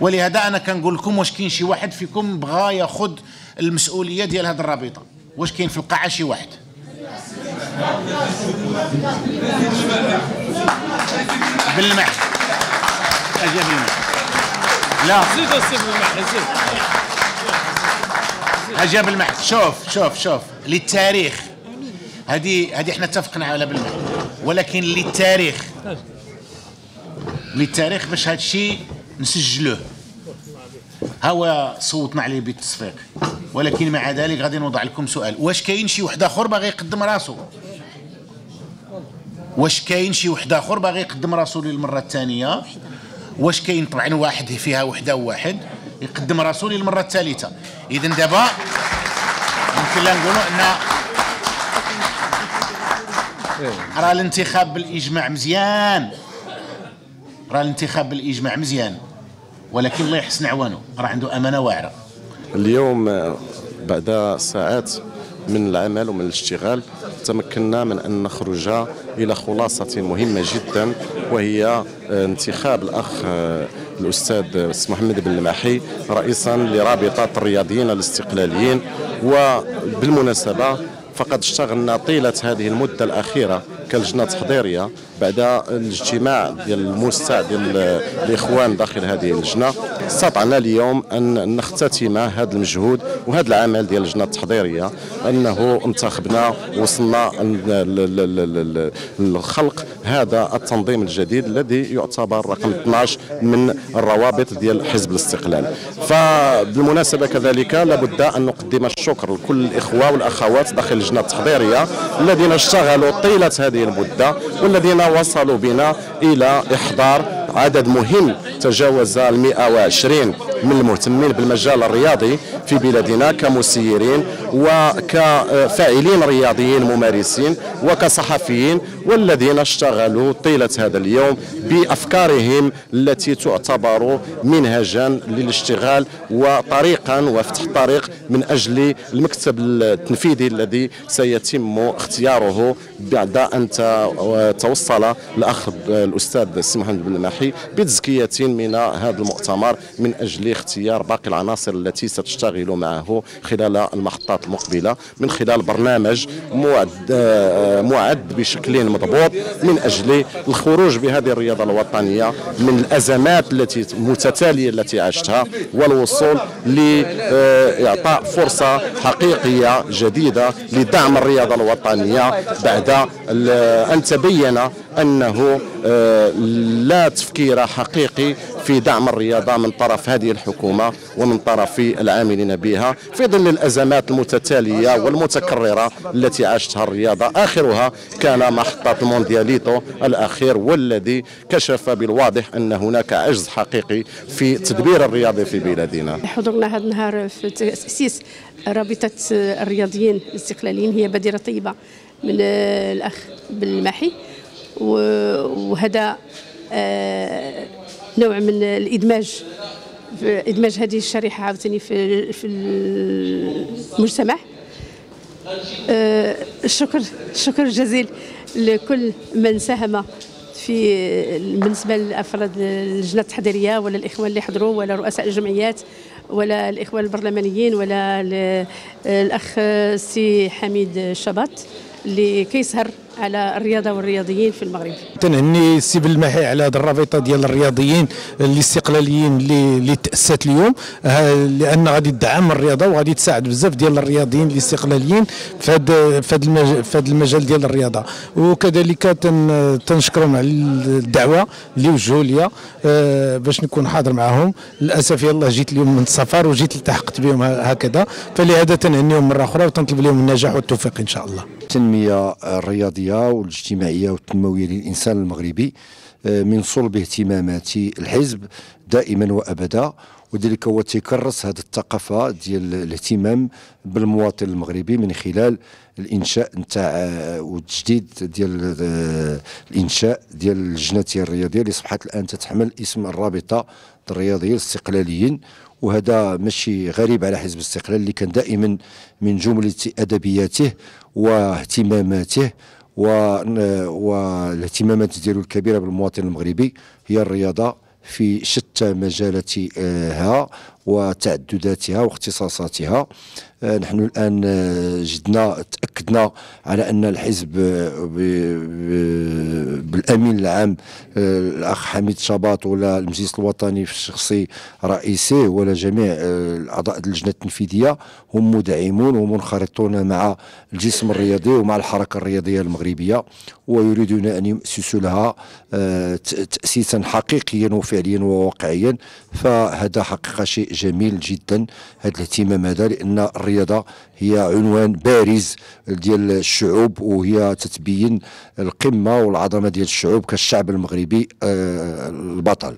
ولهذا انا كنقول لكم واش كاين شي واحد فيكم بغى ياخذ المسؤوليه ديال هذه الرابطه؟ واش كاين في القاعه شي واحد؟ بالمح اجي بالمح لا زيد السيف بالمح زيد اجي بالمح. شوف للتاريخ، هذه احنا اتفقنا على بالمح، ولكن للتاريخ باش هذا الشيء نسجلوه. هو صوتنا عليه بالتصفيق، ولكن مع ذلك غادي نوضع لكم سؤال: واش كاين شي واحد اخر باغي يقدم راسو؟ واش كاين شي واحد اخر باغي يقدم راسو للمره الثانيه؟ واش كاين؟ طبعا واحد فيها وحده وواحد يقدم راسو للمره الثالثه. اذا دابا يمكن لا نقولوا ان راه الانتخاب بالاجماع مزيان، ولكن الله يحسن عوانه، راه عنده امانه واعره. اليوم بعد ساعات من العمل ومن الاشتغال تمكنا من أن نخرج إلى خلاصة مهمة جدا، وهي انتخاب الأخ الأستاذ محمد بالمحي رئيسا لرابطة الرياضيين الاستقلاليين. وبالمناسبة فقد اشتغلنا طيلة هذه المدة الأخيرة كلجنة تحضيرية بعد الاجتماع ديال الموسع ديال الإخوان داخل هذه اللجنة. استطعنا اليوم أن نختتم هذا المجهود وهذا العمل ديال اللجنة التحضيرية، أنه انتخبنا وصلنا لخلق هذا التنظيم الجديد الذي يعتبر رقم 12 من الروابط ديال حزب الاستقلال. فبالمناسبة كذلك لابد أن نقدم الشكر لكل الإخوة والأخوات داخل اللجنة التحضيرية الذين اشتغلوا طيلة هذه المدة، والذين وصلوا بنا إلى إحضار عدد مهم تجاوز 120 من المهتمين بالمجال الرياضي في بلادنا كمسيرين وكفاعلين رياضيين ممارسين وكصحفيين، والذين اشتغلوا طيلة هذا اليوم بأفكارهم التي تعتبر منهجا للاشتغال وطريقا وفتح طريق من أجل المكتب التنفيذي الذي سيتم اختياره بعد أن توصل الأخ الأستاذ السي محمد بالمحي بتزكية من هذا المؤتمر من أجل اختيار باقي العناصر التي ستشتغل معه خلال المحطات المقبلة من خلال برنامج معد بشكل مضبوط من أجل الخروج بهذه الرياضة الوطنية من الأزمات المتتالية التي عاشتها، والوصول لإعطاء فرصة حقيقية جديدة لدعم الرياضة الوطنية بعد أن تبين أنه لا تفكير حقيقي في دعم الرياضة من طرف هذه الحكومة ومن طرف العاملين بها في ظل الأزمات المتتالية والمتكررة التي عاشتها الرياضة. آخرها كان محطة الموندياليتو الأخير، والذي كشف بالواضح أن هناك عجز حقيقي في تدبير الرياضي في بلادنا. حضورنا هذا النهار في تأسيس رابطة الرياضيين الاستقلاليين هي بادرة طيبة من الأخ بالمحي، وهذا نوع من الإدماج هذه الشريحة عاوتاني في المجتمع. الشكر الجزيل لكل من ساهم بالنسبة لأفراد اللجنة التحضيرية ولا الإخوان اللي حضروا ولا رؤساء الجمعيات ولا الإخوان البرلمانيين ولا الأخ السي حميد الشباط اللي كيسهر على الرياضه والرياضيين في المغرب. تنهني السي بالمحي على هذه الرابطه ديال الرياضيين الاستقلاليين اللي تاسست اليوم، لان غادي تدعم الرياضه وغادي تساعد بزاف ديال الرياضيين الاستقلاليين في هذا المجال ديال الرياضه. وكذلك تنشكرهم على الدعوه اللي وجهوا لي باش نكون حاضر معهم. للاسف يلاه جيت اليوم من السفر وجيت التحقت بهم هكذا، فلهذا تنهنيهم مره اخرى وتنطلب لهم النجاح والتوفيق ان شاء الله. التنميه الرياضيه والاجتماعيه والتنمويه للانسان المغربي من صلب اهتمامات الحزب دائما وابدا، وذلك هو تكرس هذه الثقافه ديال الاهتمام بالمواطن المغربي من خلال الانشاء نتاع والتجديد ديال الانشاء ديال اللجنه الرياضيه اللي اصبحت الان تتحمل اسم الرابطه الرياضيين الاستقلاليين. وهذا ماشي غريب على حزب الاستقلال اللي كان دائما من جمله ادبياته واهتماماته والاهتمامات ديالو الكبيره بالمواطن المغربي هي الرياضه في شتى مجالاتها وتعدداتها واختصاصاتها. نحن الآن تأكدنا على أن الحزب بالأمين العام الأخ حميد شباط ولا المجلس الوطني في الشخصي رئيسه ولا جميع أعضاء اللجنة التنفيذية هم مدعمون ومنخرطون مع الجسم الرياضي ومع الحركة الرياضية المغربية، ويريدون أن يؤسسوا لها تأسيسا حقيقيا وفعليا وواقعيا. فهذا حقيقة شيء جميل جدا هذا الاهتمام هذا، لأن الرياضة هي عنوان بارز ديال الشعوب، وهي تتبين القمة والعظمة ديال الشعوب كالشعب المغربي البطل.